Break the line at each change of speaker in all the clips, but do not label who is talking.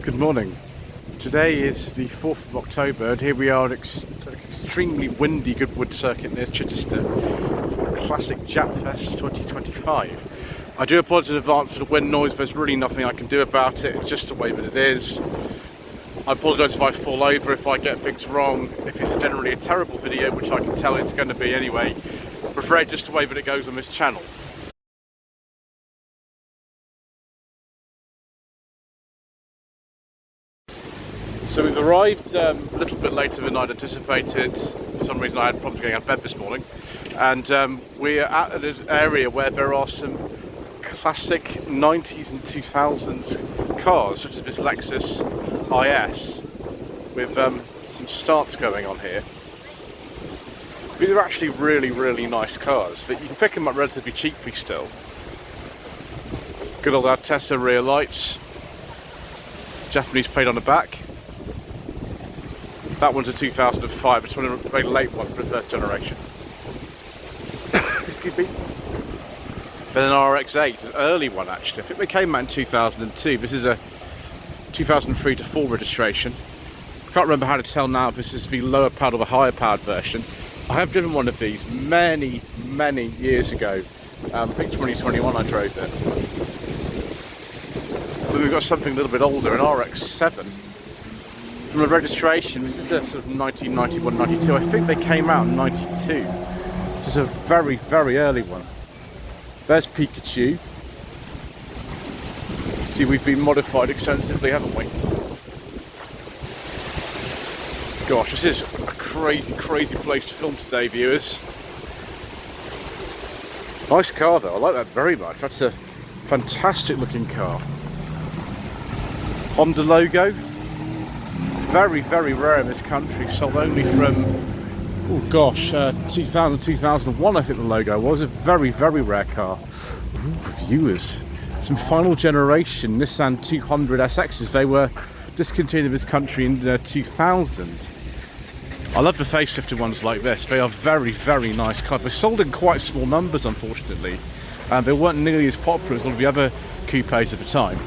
Good morning. Today is the 4th of October and here we are at an extremely windy Goodwood circuit near Chichester for Classic Japfest 2025. I do apologise in advance for the wind noise. There's really nothing I can do about it, it's just the way that it is. I apologise if I fall over, if I get things wrong, if it's generally a terrible video, which I can tell it's going to be anyway. I'm afraid just the way that it goes on this channel. So we've arrived a little bit later than I'd anticipated. For some reason I had problems getting out of bed this morning. And we're at an area where there are some classic 90s and 2000s cars, such as this Lexus IS, with some starts going on here. These are actually really nice cars, but you can pick them up relatively cheaply still. Good old Altessa rear lights, Japanese plate on the back. That one's a 2005, it's one of the very late one for the first generation. Excuse me. Then an RX-8, an early one actually. I think they came out in 2002. This is a 2003 to 4 registration. I can't remember how to tell now if this is the lower powered or the higher powered version. I have driven one of these many years ago. I think 2021 I drove it. But we've got something a little bit older, an RX-7. From a registration, this is a sort of 1991, 92. I think they came out in 92. This is a very early one. There's Pikachu. See, we've been modified extensively, haven't we? Gosh, this is a crazy place to film today, viewers. Nice car though, I like that very much. That's a fantastic looking car. Honda logo. Very rare in this country, sold only from, oh gosh, 2000, 2001 I think the logo was. A very rare car. Ooh, viewers, some final generation Nissan 200 SXs. They were discontinued in this country in 2000. I love the facelifted ones like this. They are very nice cars. They sold in quite small numbers, unfortunately, and they weren't nearly as popular as a lot of the other coupes of the time.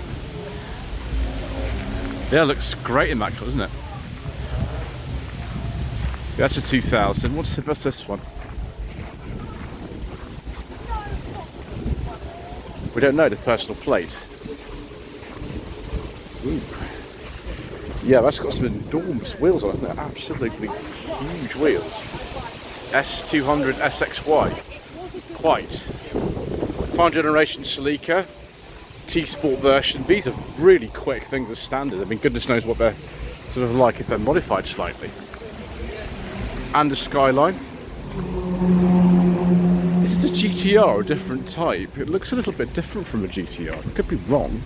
Yeah, it looks great in that colour, doesn't it? Yeah, that's a 2000. What's this one? We don't know the personal plate. Ooh. Yeah, that's got some enormous wheels on it, hasn't it? Absolutely huge wheels. S200 SXY. Quite. 5th generation Celica. T-Sport version. These are really quick things as standard. I mean, goodness knows what they're sort of like if they're modified slightly. And a Skyline. Is this a GTR or a different type? It looks a little bit different from a GTR. I could be wrong.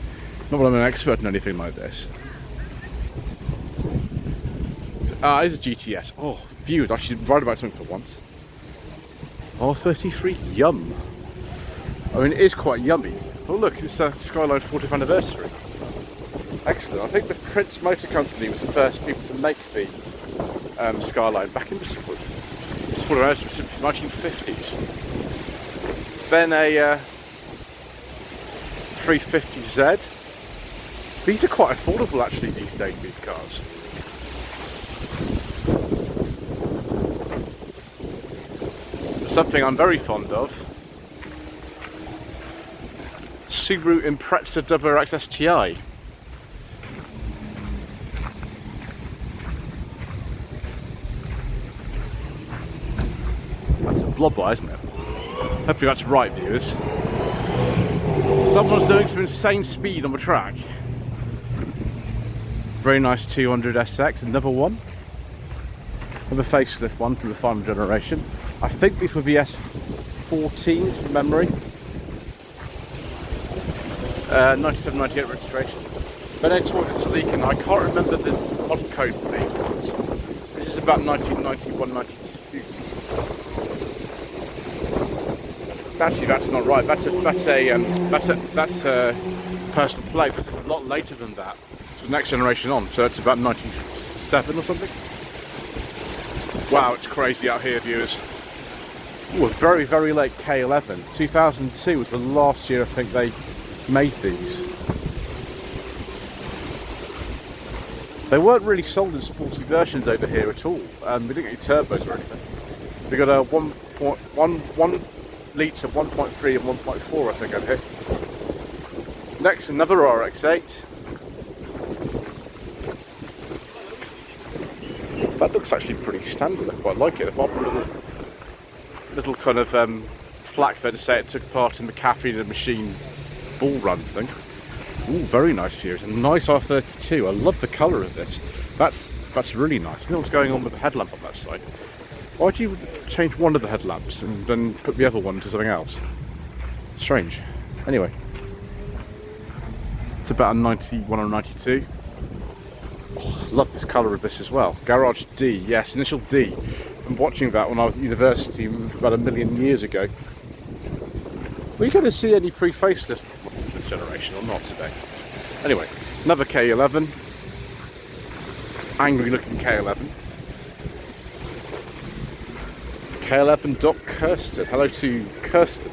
Not that I'm an expert in anything like this. It's a GTS. Oh, viewers, I should write about something for once. R33 Yum. I mean, it is quite yummy. Oh look, it's a Skyline 40th anniversary. Excellent. I think the Prince Motor Company was the first people to make the Skyline back in the 1950s. Then a 350Z. These are quite affordable actually these days, these cars. Something I'm very fond of. Subaru Impreza CRX STI. That's a blobber, isn't it? Hopefully that's right, viewers. Someone's doing some insane speed on the track. Very nice 200 SX, another one. Another facelift one from the final generation. I think these were the S14s from memory. 97, 98 registration. Then I talked to Celica and I can't remember the model code for these ones. This is about 1991, 92. Actually, that's not right. That's a personal plate. That's a lot later than that. It's the next generation on, so it's about 97 or something. Wow, it's crazy out here, viewers. Ooh, a very late K11. 2002 was the last year I think they made these. They weren't really sold in sporty versions over here at all. We didn't get any turbos or anything. We got a 1.1 litre, 1.3 and 1.4 I think over here. Next, another RX-8. That looks actually pretty standard. I quite like it. Apart from a little kind of plaque there to say it took part in the Caffeine and Machine bull run thing. Ooh, very nice view. It's a nice R32. I love the colour of this. That's really nice. I don't know what's going on with the headlamp on that side. Why'd you change one of the headlamps and then put the other one to something else? Strange. Anyway. It's about a 91 or 92. Oh, I love this colour of this as well. Garage D, yes, initial D. I'm watching that when I was at university about 1 million years ago. Were you going to see any pre-facelift this generation or not today? Anyway, another K11. It's angry looking K11. K11 Doc Kirsten. Hello to Kirsten.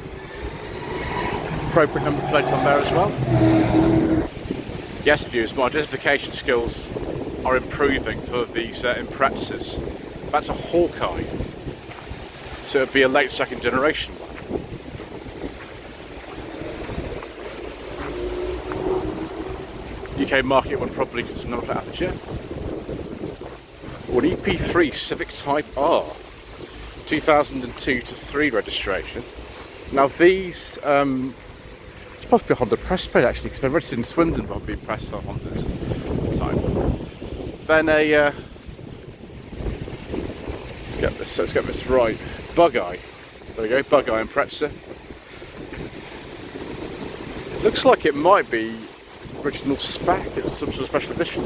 Appropriate number plate on there as well. Yes, viewers, my identification skills are improving for these Imprezas. That's a Hawkeye, so it'd be a late second generation one. UK market one probably gets another plate aperture. Or an EP3 Civic Type R, 2002 to 3 registration. Now these, it's possibly a Honda press plate actually, because they're registered in Swindon, but I've been pressed on Hondas at the time. Then a, let's get this right, Bug-Eye. There we go, Bug-Eye Impreza. Looks like it might be original spec, it's some sort of special edition.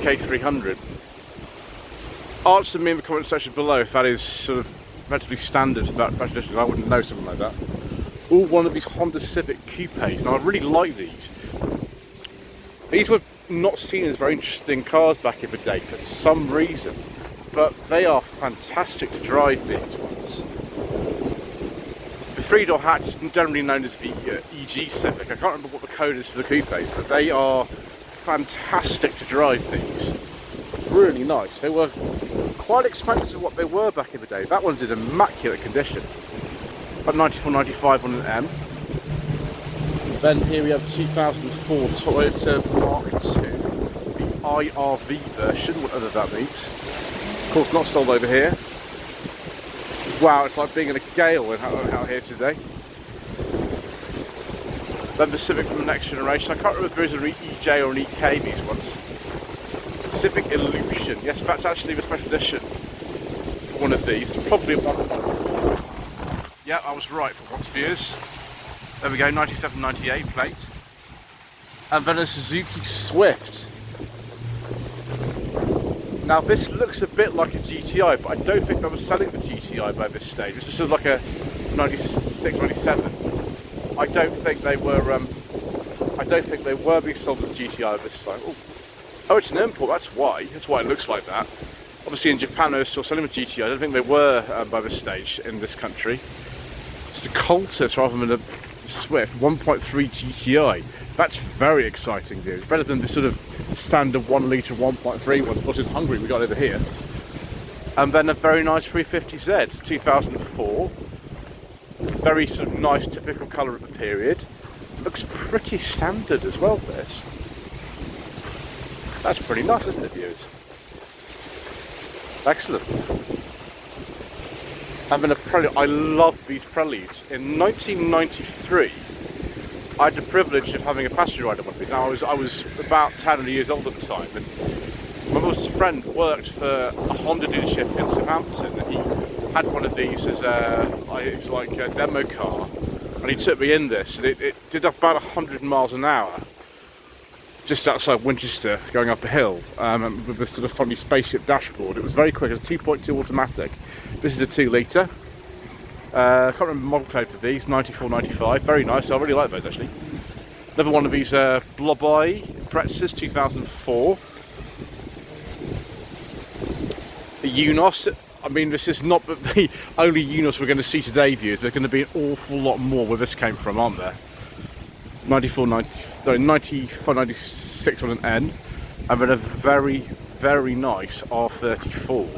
K300. Answer me in the comment section below if that is sort of relatively standard for that special edition. I wouldn't know something like that. All one of these Honda Civic coupes. Now I really like these. These were not seen as very interesting cars back in the day for some reason, but they are fantastic to drive, these ones. The 3-door hatch is generally known as the EG Civic. I can't remember what the code is for the coupes, but they are fantastic to drive, these. Really nice. They were quite expensive what they were back in the day. That one's in immaculate condition. About 94, 95 on an M. Then here we have 2004 Toyota Mark II, the IRV version, whatever that means. Of course not sold over here. Wow, it's like being in a gale out here today. Then the Civic from the next generation. I can't remember if there is an EJ or an EK, these ones. Civic Evolution. Yes, that's actually the special edition for one of these. It's probably a 1.4. Yeah, I was right for once, viewers. There we go, 97, 98 plate. And then a Suzuki Swift. Now this looks a bit like a GTI, but I don't think they were selling the GTI by this stage. This is sort of like a 96, 97. I don't think they were being sold as GTI at this time. Oh, it's an import, that's why it looks like that. Obviously in Japan they're still selling the GTI. I don't think they were by this stage in this country. It's a Cultus rather than a Swift, 1.3 GTI. That's very exciting, dude. It's better than the sort of standard 1 litre 1.3 one that in Hungary we got over here. And then a very nice 350Z, 2004. Very sort of nice, typical colour of the period. Looks pretty standard as well, this. That's pretty nice, isn't it, viewers? Excellent. Having a Prelude. I love these Preludes. In 1993, I had the privilege of having a passenger ride on one of these. Now, I was about 10 years old at the time, and my mother's friend worked for a Honda dealership in Southampton, and he had one of these as it was like a demo car, and he took me in this, and it did about 100 miles an hour, just outside Winchester, going up a hill, with this sort of funny spaceship dashboard. It was very quick. It was a 2.2 automatic. This is a 2 litre. I can't remember the model code for these, 94, 95, very nice, I really like those actually. Another one of these Blob-Eye Imprezas, 2004. The Unos, I mean this is not the only Unos we're going to see today, viewers. There's going to be an awful lot more where this came from, aren't there? 94, 95, 96 on an N. and then a very, very nice R34.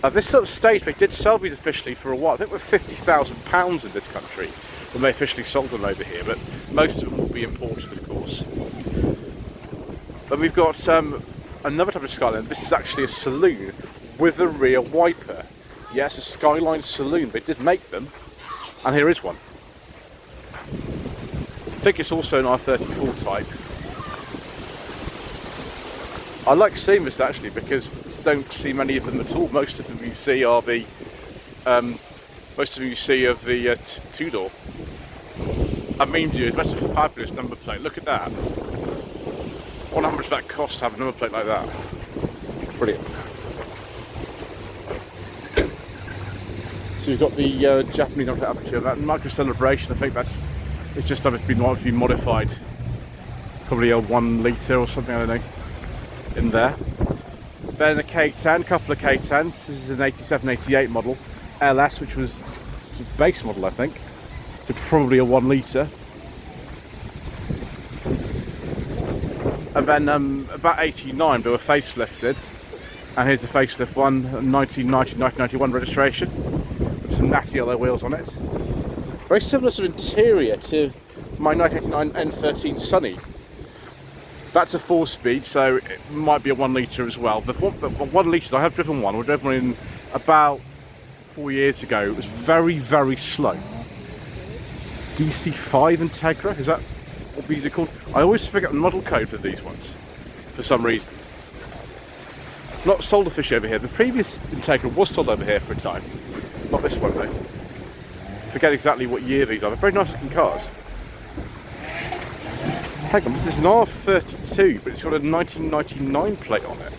At this sort of stage, they did sell these officially for a while. I think they're £50,000 in this country when they officially sold them over here, but most of them will be imported, of course. But we've got another type of Skyline. This is actually a saloon with a rear wiper. Yes, a Skyline saloon. They did make them, and here is one. I think it's also an R34 type. I like seeing this actually because you don't see many of them at all. Most of them you see are the two-door. I mean, that's a fabulous number plate. Look at that. I wonder how much that costs to have a number plate like that. Brilliant. So you've got the Japanese number plate aperture. That micro celebration, I think it's just something that's been modified. Probably a 1 litre or something, I don't know, in there. Then a K10, couple of K10s. This is an 87, 88 model. LS, which was the base model, I think. So probably a 1 litre. And then about 89 they were facelifted. And here's a facelift one, 1990-1991 registration. With some natty yellow wheels on it. Very similar sort of interior to my 1989 N13 Sunny. That's a 4-speed, so it might be a 1 litre as well. But 1 litres, I have driven one. I drove one in about 4 years ago. It was very, very slow. DC5 Integra, is that what these are called? I always forget the model code for these ones, for some reason. Not sold officially over here. The previous Integra was sold over here for a time. Not this one though. Forget exactly what year these are. They're very nice looking cars. Hang on, this is an R32, but it's got a 1999 plate on it.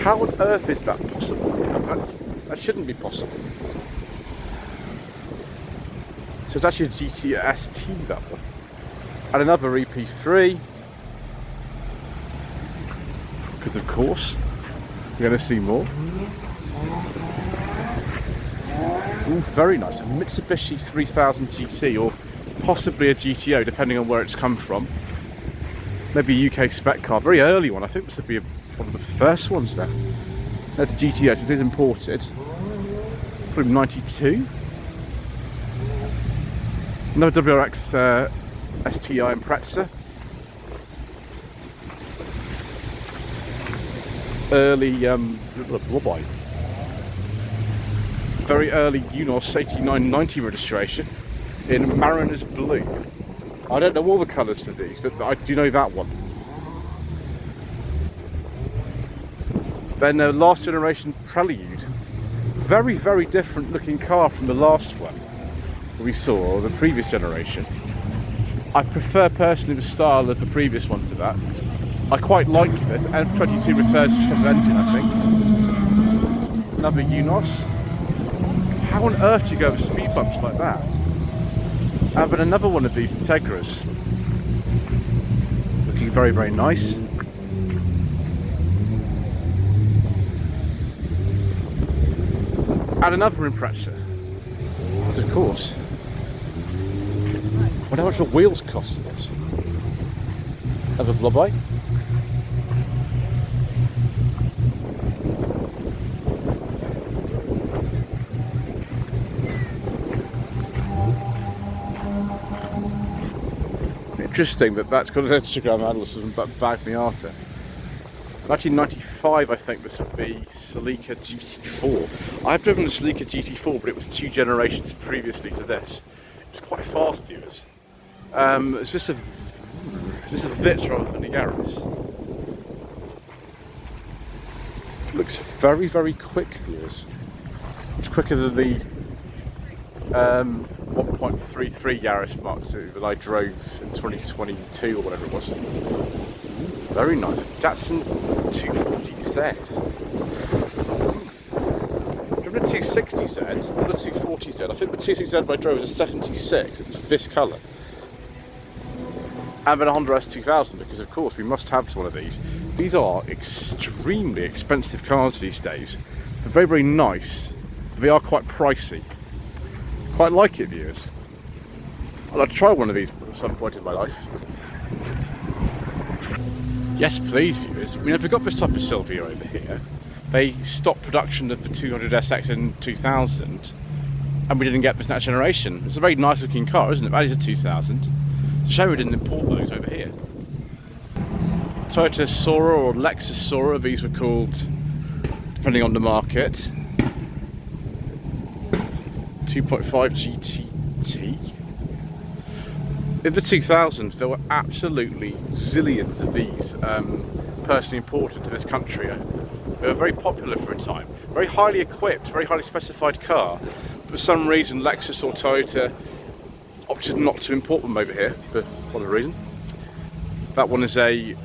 How on earth is that possible? That shouldn't be possible. So it's actually a GT ST, that one. And another EP3. Because of course, we're going to see more. Ooh, very nice. A Mitsubishi 3000 GT, or possibly a GTO, depending on where it's come from. Maybe a UK spec car, very early one. I think this would be one of the first ones there. That's a GTO, so it is imported. Probably 92. Another WRX STI Impreza. Early, very early Unos 8990 registration in Mariner's Blue. I don't know all the colours for these, but I do know that one. Then the last generation Prelude. Very, very different looking car from the last one we saw, the previous generation. I prefer personally the style of the previous one to that. I quite like this. F22 refers to the engine, I think. Another Unos. How on earth do you go with speed bumps like that? But another one of these Integras. Looking very, very nice. And another Impreza. But of course. I wonder how much the wheels cost for this. Have a blob eye. Interesting that that's got an Instagram handle and bag Miata. 1995, I think this would be Celica GT4. I've driven the Celica GT4, but it was 2 generations previously to this. It was quite fast, viewers. It's just a Vitz rather than a Yaris. It looks very, very quick, viewers. It's quicker than the 1.33 Yaris Mark II that I drove in 2022 or whatever it was. Very nice. Datsun 240Z. Driven a 260Z, not a 240Z. I think the 260Z I drove was a 76. It was this colour. And then a Honda S2000, because of course we must have one of these. These are extremely expensive cars these days. They're very, very nice. They are quite pricey. Quite like it, viewers. I'd like to try one of these at some point in my life. Yes, please, viewers. We never got this type of Silvia over here. They stopped production of the 200SX in 2000, and we didn't get this next generation. It's a very nice looking car, isn't it? That is a 2000. It's a shame we didn't import those over here. Toyota Sora or Lexus Sora, these were called, depending on the market. 2.5 GTT. In the 2000s, there were absolutely zillions of these personally imported to this country. They were very popular for a time. Very highly equipped, very highly specified car. But for some reason, Lexus or Toyota opted not to import them over here, for whatever reason. That one is a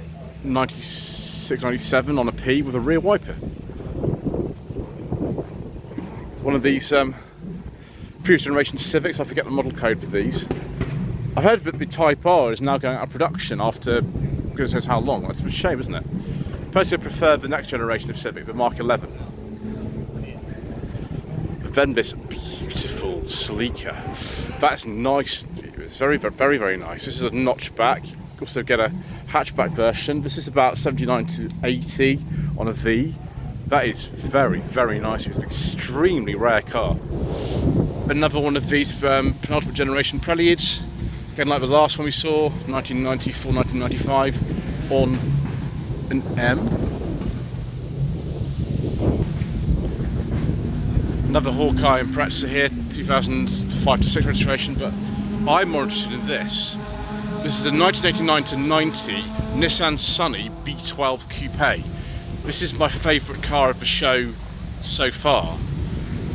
96, 97 on a P with a rear wiper. It's one of these previous generation Civics, I forget the model code for these. I've heard that the Type R is now going out of production after goodness knows how long. That's a shame, isn't it? Personally, I prefer the next generation of Civic, the Mark 11. But then this beautiful sleeker. That's nice. It's very, very, very nice. This is a notchback. You can also get a hatchback version. This is about 79 to 80 on a V. That is very, very nice. It's an extremely rare car. Another one of these penultimate generation Preludes. Again, like the last one we saw, 1994, 1995, on an M. Another Hawkeye and Pretzer here, 2005 to 6 registration, but I'm more interested in this. This is a 1989 to 90 Nissan Sunny B12 Coupe. This is my favourite car of the show so far.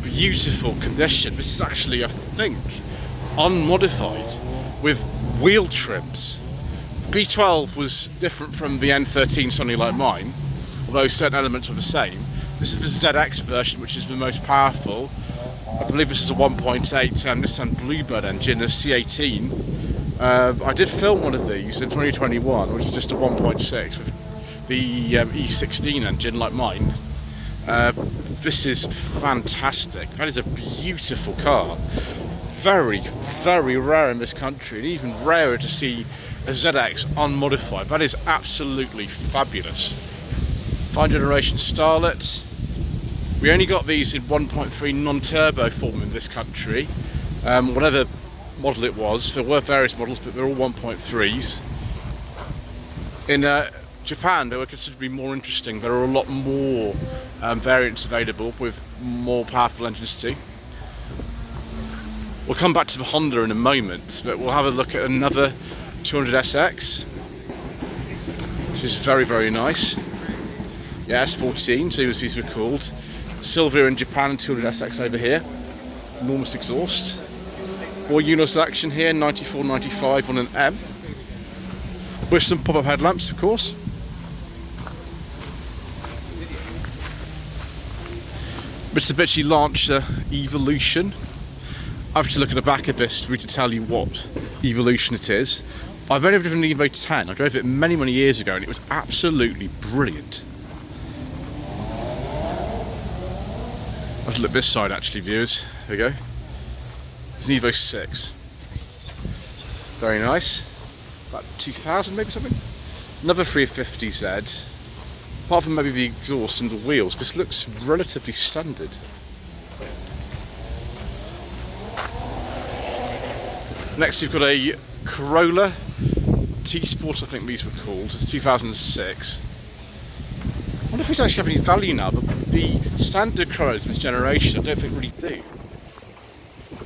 Beautiful condition. This is actually, I think, unmodified with wheel trims. B12 was different from the N13 Sunny like mine, although certain elements are the same. This is the ZX version, which is the most powerful. I believe this is a 1.8 Nissan Bluebird engine, a C18. I did film one of these in 2021, which is just a 1.6 with the E16 engine like mine. This is fantastic. That is a beautiful car. Very, very rare in this country, and even rarer to see a ZX unmodified. That is absolutely fabulous. 5th generation Starlet. We only got these in 1.3 non-turbo form in this country. Whatever model it was, there were various models, but they're all 1.3s. In Japan, they were considerably more interesting. There are a lot more variants available with more powerful engines too. We'll come back to the Honda in a moment, but we'll have a look at another 200SX, which is very, very nice. Yeah, S14, so these were called. Silvia in Japan and 200SX over here. Enormous exhaust. More Unos action here, 94, 95 on an M. With some pop-up headlamps, of course. Mitsubishi Lancer Evolution. I have to look at the back of this for me to tell you what Evolution it is. I've only ever driven an Evo 10. I drove it many, many years ago and it was absolutely brilliant. I'll look this side actually, viewers. There we go. It's an Evo 6. Very nice. About 2000 maybe something. Another 350Z. Apart from maybe the exhaust and the wheels, this looks relatively standard. Next we've got a Corolla T-Sport, I think these were called. It's 2006. I wonder if these actually have any value now, but the standard Corollas of this generation I don't think really do.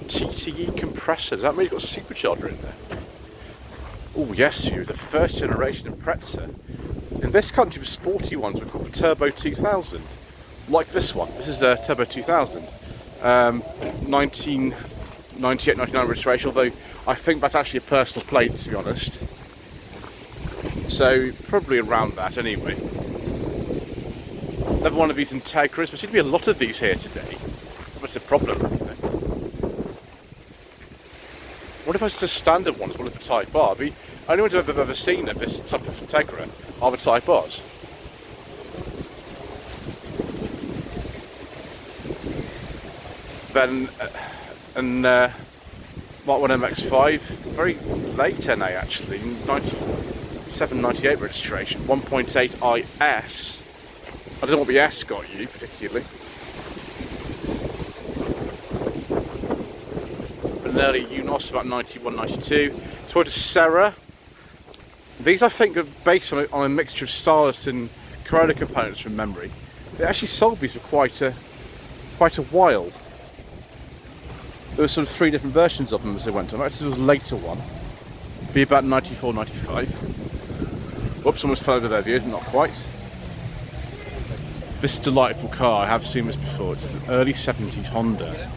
TTE compressor, has that really got a supercharger in there? Oh yes, the first generation Impreza. In this country the sporty ones were called the Turbo 2000. Like this one, this is a Turbo 2000. 1998, 99 registration, although I think that's actually a personal plate to be honest. So probably around that anyway. Another one of these Integras. There seem to be a lot of these here today. What's the problem? What if it's a standard one as well as the Type R? The only ones I've ever seen of this type of Integra are the Type Rs. Then Mark 1 MX5, very late NA actually, 798 registration, 1.8 IS. I don't know what the S got you particularly. An early Unos, about 91, 92. Toyota Serra. These I think are based on a mixture of Stylus and Corolla components from memory. They actually sold these for quite a while. There were sort of 3 different versions of them as they went on. Actually, there was a later one. Be about 94, 95. Whoops, almost fell over their view, not quite. This delightful car, I have seen this before. It's an early 70s Honda,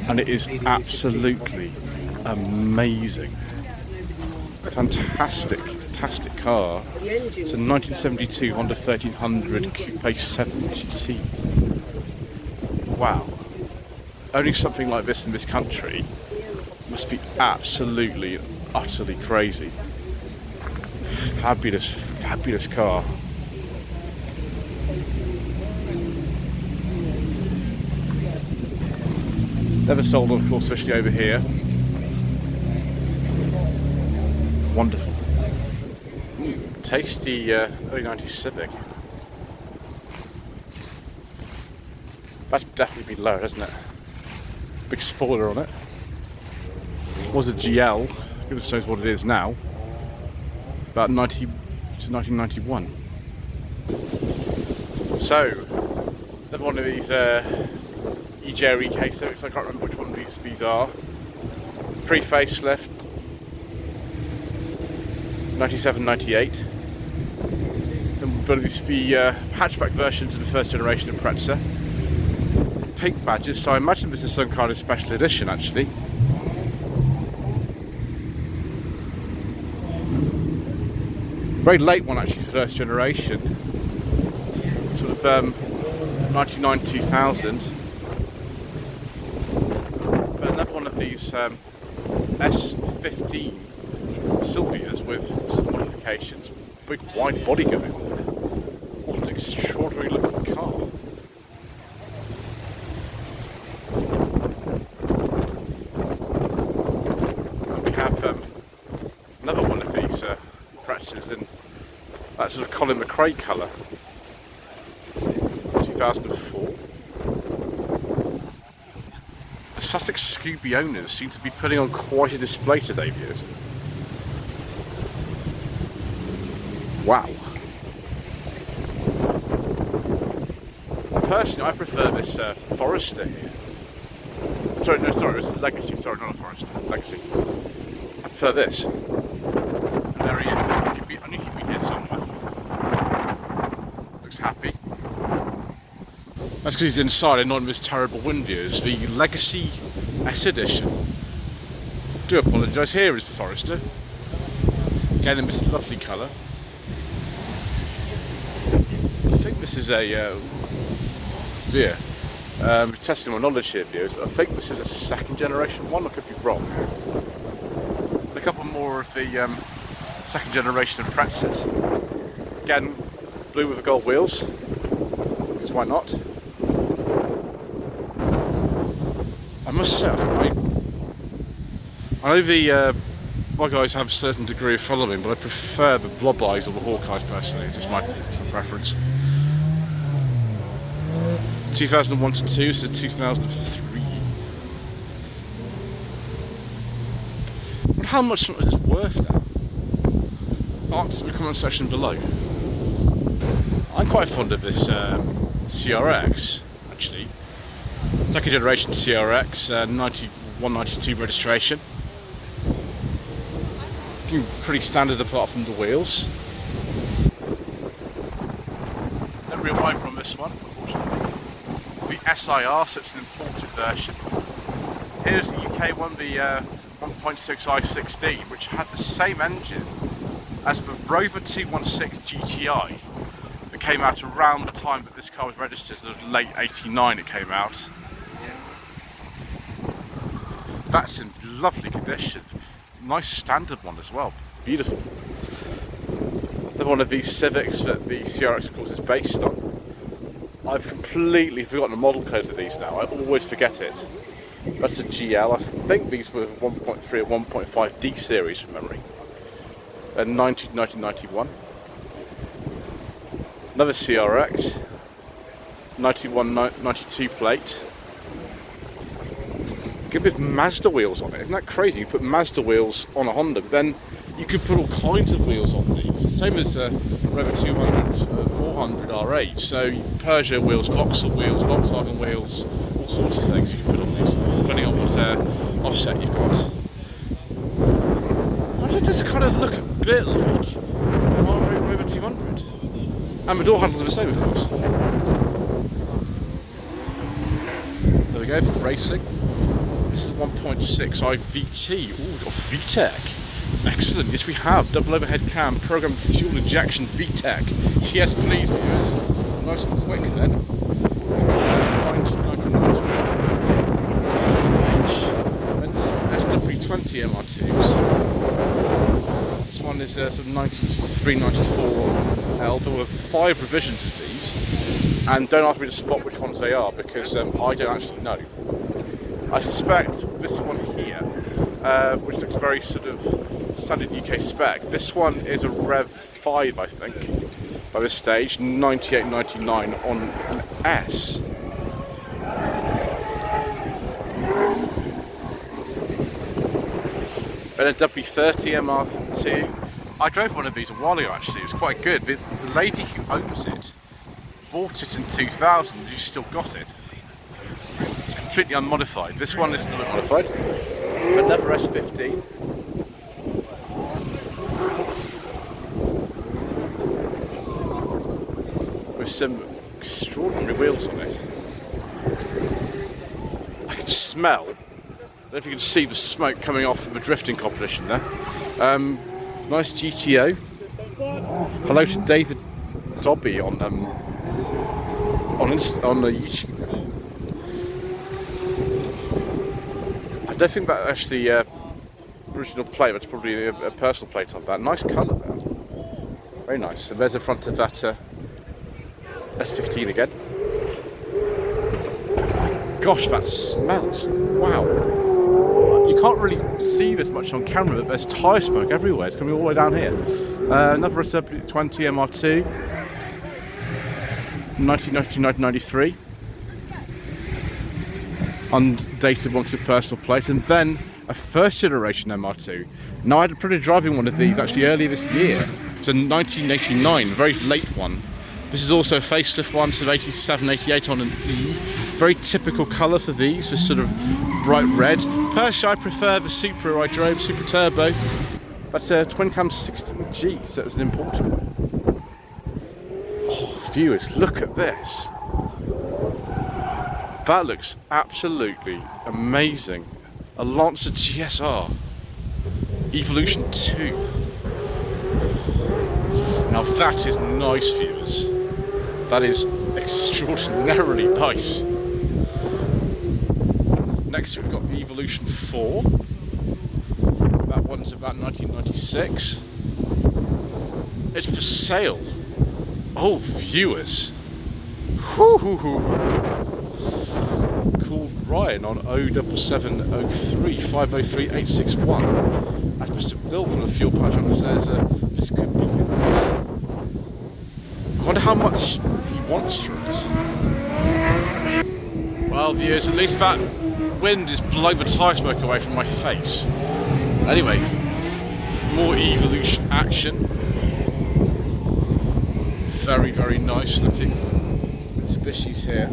and it is absolutely amazing. Fantastic car. It's a 1972 Honda 1300 Coupe 7 GT. Wow. Owning something like this in this country must be absolutely, utterly crazy. Fabulous car. Never sold, of course, especially over here. Wonderful. Tasty early 90s Civic. That's definitely been lower, hasn't it? Big spoiler on it. It was a GL. Goodness knows what it is now. About 90 to 1991. So, another one of these EJ EK Civics. I can't remember which one of these are. Pre-facelift. 97, 98. And one of these the hatchback versions of the first generation of Impreza. Pink badges, so I imagine this is some kind of special edition actually. Very late one actually, first generation. Sort of 99, 2000. But another one of these S15 Sylvias with some modifications. Big wide body going on there. What an extraordinary looking car. And we have another one of these Imprezas in that sort of Colin McRae colour. 2004. The Sussex Scooby owners seem to be putting on quite a display today, viewers. Wow. Personally, I prefer this Forester here. Sorry, it was Legacy. Sorry, not a Forester. Legacy. I prefer this. And there he is. I knew he'd be here somewhere. Looks happy. That's because he's inside and not in this terrible wind views. The Legacy S Edition. Do apologise. Here is the Forester. Again in this lovely colour. I think this is a testing my knowledge here, viewers. I think this is a second generation one. I could be wrong. And a couple more of the second generation of Imprezas. Again, blue with the gold wheels. Because why not? I must say, I know the my guys have a certain degree of following, but I prefer the blob eyes of the Hawkeyes personally. It's just my preference. 2001 to 2, so 2003. But how much is this worth now? Answer in the comment section below. I'm quite fond of this CRX, actually. Second generation CRX, 91, 92 registration. Pretty standard apart from the wheels. No real wiper on this one, unfortunately. It's the SIR, so it's an imported version. Here's the UK one, the 1.6 i16, which had the same engine as the Rover 216 GTI that came out around the time that this car was registered. It was late '89 it came out. That's in lovely condition. Nice standard one as well. Beautiful. Another one of these Civics that the CRX of course is based on. I've completely forgotten the model codes of these now. I always forget it. That's a GL. I think these were 1.3 or 1.5 D series from memory. 1991. Another CRX, 91-92 plate. Good with Mazda wheels on it. Isn't that crazy? You put Mazda wheels on a Honda, but then you could put all kinds of wheels on these. Same as Rover 200, 400 R8. So Peugeot wheels, Vauxhall wheels, Volkswagen wheels, all sorts of things you can put on these, depending on what offset you've got. They just kind of look a bit like an R8 Rover 200. And the door handles are the same, of course. There we go for racing. This is 1.6i VT. Ooh, we've got VTEC. Excellent. Yes, we have. Double overhead cam, programmed fuel injection VTEC. Yes, please, viewers. Nice and quick then. 1999. Then some SW20 MR2s. This one is sort of 93, 94L. There were 5 revisions of these. And don't ask me to spot which ones they are because I don't actually know. I suspect this one here, which looks very sort of standard UK spec, this one is a Rev 5, I think, by this stage, 98.99 on an S. Then a W30 MR2. I drove one of these a while ago actually, it was quite good. The lady who owns it bought it in 2000 and she's still got it. Completely unmodified. This one is still unmodified. Another S15. With some extraordinary wheels on it. I can smell, I don't know if you can see the smoke coming off from the drifting competition there. Nice GTO. Hello to David Dobby on YouTube. I don't think that actually original plate, that's probably a personal plate on that. Nice colour there. Very nice. And there's the front of that S15 again. My gosh, that smells. Wow. You can't really see this much on camera, but there's tyre smoke everywhere. It's coming all the way down here. Another SW20 MR2. 1993. Undated one to personal plate, and then a first generation MR2. Now I had a privilege driving one of these actually earlier this year. It's a 1989, a very late one. This is also a facelift one, so 87, 88 on an E. Very typical colour for these, this sort of bright red. Personally I prefer the Supra I drove, Supra Turbo. That's a twin cam 16G, so it's an important one. Oh, viewers, look at this. That looks absolutely amazing. A Lancer GSR Evolution 2. Now that is nice, viewers. That is extraordinarily nice. Next we've got the Evolution 4. That one's about 1996. It's for sale. Oh, viewers. Whoo-hoo-hoo. Called Ryan on 07703 503 861. That's Mr. Bill from the fuel patch on says this could be good. I wonder how much he wants for it. Well, viewers, at least that wind is blowing the tyre smoke away from my face. Anyway, more Evolution action. Very, very nice looking. Mitsubishi's here.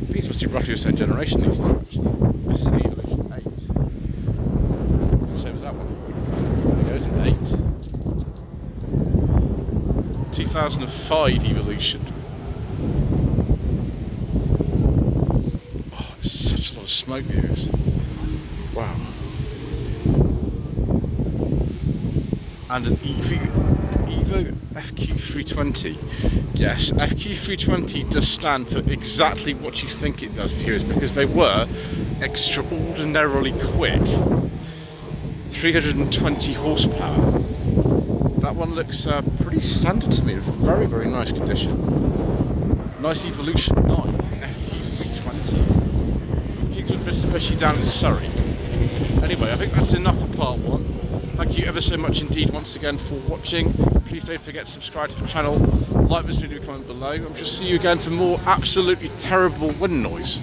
These must be roughly the same generation, these two actually. This is an Evolution 8. Same as that one. There goes an 8. 2005 Evolution. Oh, it's such a lot of smoke, viewers. Wow. And an Evo FQ320. Yes, FQ320 does stand for exactly what you think it does, viewers, because they were extraordinarily quick. 320 horsepower. That one looks pretty standard to me. Very, very nice condition. Nice Evolution 9 FQ320. to Mitsubishi down in Surrey. Anyway, I think that's enough for part 1. Thank you ever so much indeed once again for watching. Please don't forget to subscribe to the channel, like this video, comment below, and we'll just see you again for more absolutely terrible wind noise.